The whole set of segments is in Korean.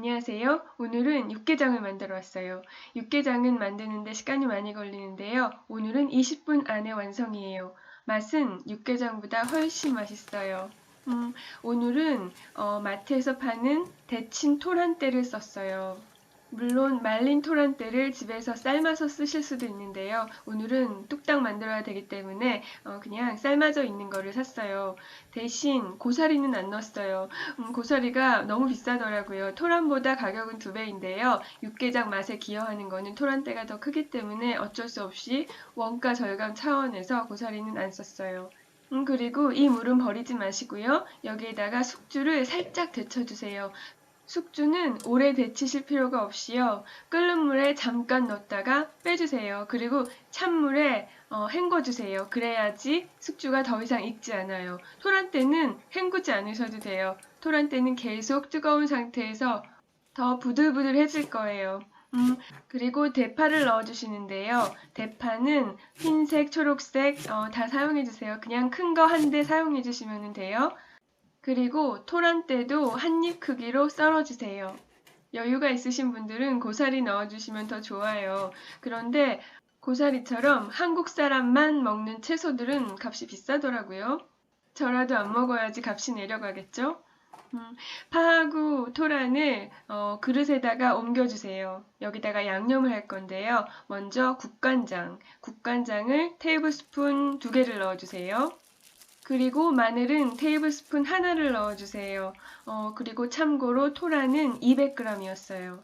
안녕하세요. 오늘은 육개장을 만들어 왔어요. 육개장은 만드는데 시간이 많이 걸리는데요. 오늘은 20분 안에 완성이에요. 맛은 육개장보다 훨씬 맛있어요. 오늘은 마트에서 파는 데친 토란대를 썼어요. 물론 말린 토란대를 집에서 삶아서 쓰실 수도 있는데요. 오늘은 뚝딱 만들어야 되기 때문에 그냥 삶아져 있는 거를 샀어요. 대신 고사리는 안 넣었어요. 고사리가 너무 비싸더라고요. 토란보다 가격은 2배인데요. 육개장 맛에 기여하는 거는 토란대가 더 크기 때문에 어쩔 수 없이 원가 절감 차원에서 고사리는 안 썼어요. 그리고 이 물은 버리지 마시고요. 여기에다가 숙주를 살짝 데쳐주세요. 숙주는 오래 데치실 필요가 없이요. 끓는 물에 잠깐 넣었다가 빼주세요. 그리고 찬물에 헹궈주세요. 그래야지 숙주가 더 이상 익지 않아요. 토란대는 헹구지 않으셔도 돼요. 토란대는 계속 뜨거운 상태에서 더 부들부들해질 거예요. 그리고 대파를 넣어주시는데요. 대파는 흰색, 초록색 다 사용해주세요. 그냥 큰 거 한 대 사용해주시면 돼요. 그리고 토란대도 한 입 크기로 썰어주세요. 여유가 있으신 분들은 고사리 넣어주시면 더 좋아요. 그런데 고사리처럼 한국 사람만 먹는 채소들은 값이 비싸더라고요. 저라도 안 먹어야지 값이 내려가겠죠? 파하고 토란을 그릇에다가 옮겨주세요. 여기다가 양념을 할 건데요. 먼저 국간장을 테이블스푼 2개를 넣어주세요. 그리고 마늘은 테이블스푼 하나를 넣어주세요. 그리고 참고로 토란은 200g이었어요.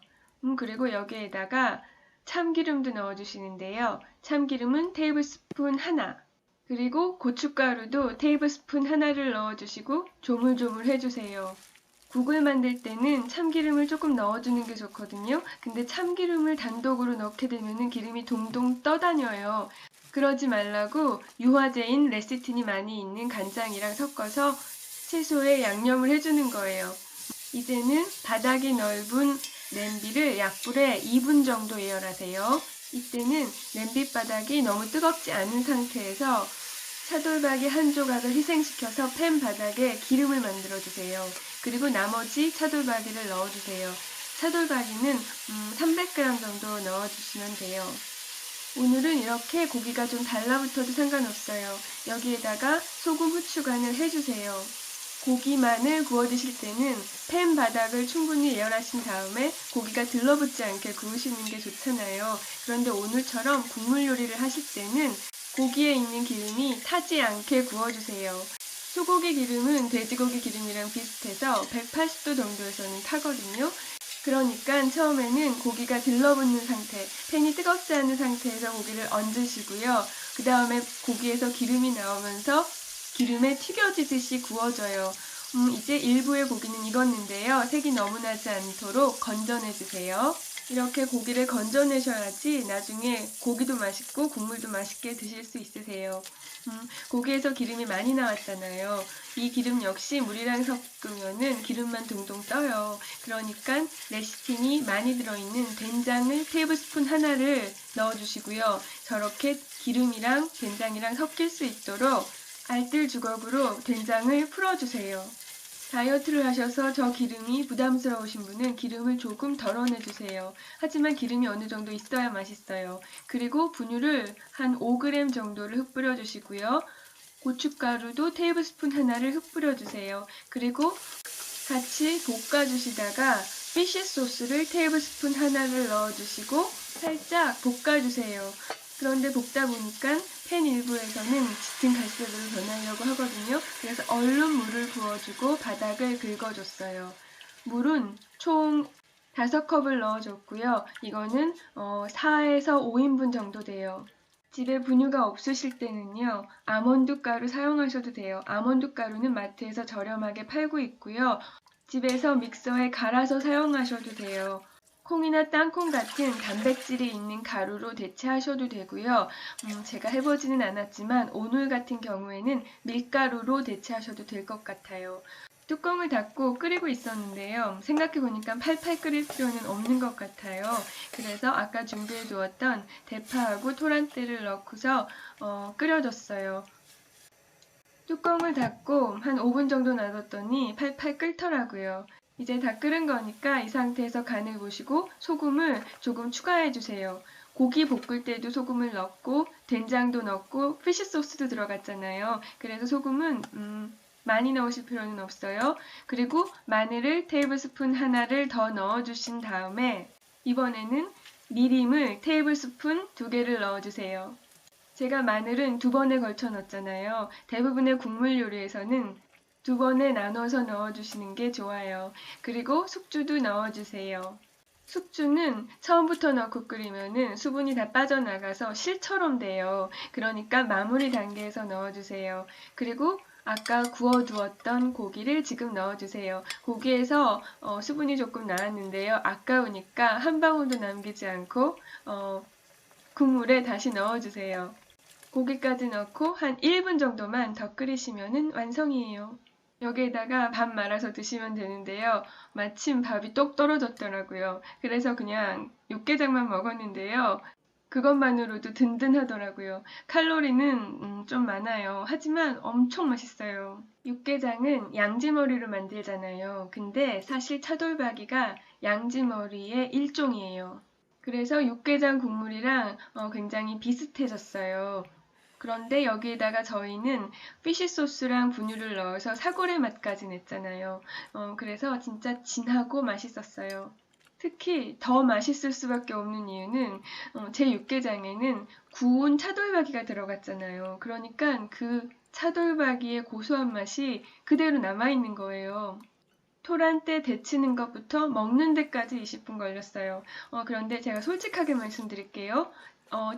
그리고 여기에다가 참기름도 넣어주시는데요. 참기름은 테이블스푼 하나. 그리고 고춧가루도 테이블스푼 하나를 넣어주시고 조물조물 해주세요. 국을 만들 때는 참기름을 조금 넣어주는 게 좋거든요. 근데 참기름을 단독으로 넣게 되면 기름이 동동 떠다녀요. 그러지 말라고 유화제인 레시틴이 많이 있는 간장이랑 섞어서 채소에 양념을 해주는 거예요. 이제는 바닥이 넓은 냄비를 약불에 2분 정도 예열하세요. 이때는 냄비 바닥이 너무 뜨겁지 않은 상태에서 차돌박이 한 조각을 희생시켜서 팬 바닥에 기름을 만들어주세요. 그리고 나머지 차돌박이를 넣어주세요. 차돌박이는 300g 정도 넣어주시면 돼요. 오늘은 이렇게 고기가 좀 달라붙어도 상관없어요. 여기에다가 소금, 후추 간을 해주세요. 고기만을 구워 드실 때는 팬 바닥을 충분히 예열하신 다음에 고기가 들러붙지 않게 구우시는 게 좋잖아요. 그런데 오늘처럼 국물 요리를 하실 때는 고기에 있는 기름이 타지 않게 구워주세요. 소고기 기름은 돼지고기 기름이랑 비슷해서 180도 정도에서는 타거든요. 그러니까 처음에는 고기가 들러붙는 상태, 팬이 뜨겁지 않은 상태에서 고기를 얹으시고요. 그 다음에 고기에서 기름이 나오면서 기름에 튀겨지듯이 구워져요. 이제 일부의 고기는 익었는데요. 색이 너무 나지 않도록 건져내주세요. 이렇게 고기를 건져내셔야지 나중에 고기도 맛있고 국물도 맛있게 드실 수 있으세요. 고기에서 기름이 많이 나왔잖아요. 이 기름 역시 물이랑 섞으면은 기름만 동동 떠요. 그러니까 레시틴이 많이 들어있는 된장을 테이블스푼 하나를 넣어주시고요. 저렇게 기름이랑 된장이랑 섞일 수 있도록 알뜰 주걱으로 된장을 풀어주세요. 다이어트를 하셔서 저 기름이 부담스러우신 분은 기름을 조금 덜어내주세요. 하지만 기름이 어느 정도 있어야 맛있어요. 그리고 분유를 한 5g 정도를 흩뿌려 주시고요. 고춧가루도 테이블스푼 하나를 흩뿌려 주세요. 그리고 같이 볶아주시다가 피쉬 소스를 테이블스푼 하나를 넣어주시고 살짝 볶아주세요. 그런데 볶다 보니까 팬 일부에서는 짙은 갈색으로 변하려고 하거든요. 그래서 얼른 물을 부어주고 바닥을 긁어줬어요. 물은 총 5컵을 넣어줬고요. 이거는 4에서 5인분 정도 돼요. 집에 분유가 없으실 때는요, 아몬드 가루 사용하셔도 돼요. 아몬드 가루는 마트에서 저렴하게 팔고 있고요. 집에서 믹서에 갈아서 사용하셔도 돼요. 콩이나 땅콩 같은 단백질이 있는 가루로 대체하셔도 되고요. 제가 해보지는 않았지만 오늘 같은 경우에는 밀가루로 대체하셔도 될 것 같아요. 뚜껑을 닫고 끓이고 있었는데요. 생각해보니까 팔팔 끓일 필요는 없는 것 같아요. 그래서 아까 준비해 두었던 대파하고 토란대를 넣고서 끓여줬어요. 뚜껑을 닫고 한 5분 정도 놔뒀더니 팔팔 끓더라고요. 이제 다 끓은 거니까 이 상태에서 간을 보시고 소금을 조금 추가해 주세요. 고기 볶을 때도 소금을 넣고 된장도 넣고 피쉬 소스도 들어갔잖아요. 그래서 소금은 많이 넣으실 필요는 없어요. 그리고 마늘을 테이블스푼 하나를 더 넣어주신 다음에 이번에는 미림을 테이블스푼 2개를 넣어주세요. 제가 마늘은 2번에 걸쳐 넣었잖아요. 대부분의 국물 요리에서는 2번에 나눠서 넣어주시는 게 좋아요. 그리고 숙주도 넣어주세요. 숙주는 처음부터 넣고 끓이면은 수분이 다 빠져나가서 실처럼 돼요. 그러니까 마무리 단계에서 넣어주세요. 그리고 아까 구워두었던 고기를 지금 넣어주세요. 고기에서 수분이 조금 나왔는데요. 아까우니까 한 방울도 남기지 않고 국물에 다시 넣어주세요. 고기까지 넣고 한 1분 정도만 더 끓이시면 완성이에요. 여기에다가 밥 말아서 드시면 되는데요. 마침 밥이 똑 떨어졌더라고요. 그래서 그냥 육개장만 먹었는데요. 그것만으로도 든든하더라고요. 칼로리는 좀 많아요. 하지만 엄청 맛있어요. 육개장은 양지머리로 만들잖아요. 근데 사실 차돌박이가 양지머리의 일종이에요. 그래서 육개장 국물이랑 굉장히 비슷해졌어요. 그런데 여기에다가 저희는 피쉬 소스랑 분유를 넣어서 사골의 맛까지 냈잖아요. 그래서 진짜 진하고 맛있었어요. 특히 더 맛있을 수밖에 없는 이유는 제 육개장에는 구운 차돌박이가 들어갔잖아요. 그러니까 그 차돌박이의 고소한 맛이 그대로 남아있는 거예요. 토란 때 데치는 것부터 먹는 데까지 20분 걸렸어요. 그런데 제가 솔직하게 말씀드릴게요.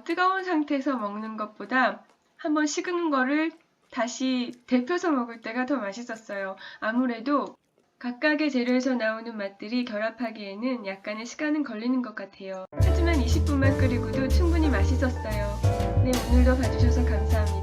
뜨거운 상태에서 먹는 것보다 한번 식은 거를 다시 데펴서 먹을 때가 더 맛있었어요. 아무래도 각각의 재료에서 나오는 맛들이 결합하기에는 약간의 시간은 걸리는 것 같아요. 하지만 20분만 끓이고도 충분히 맛있었어요. 네, 오늘도 봐주셔서 감사합니다.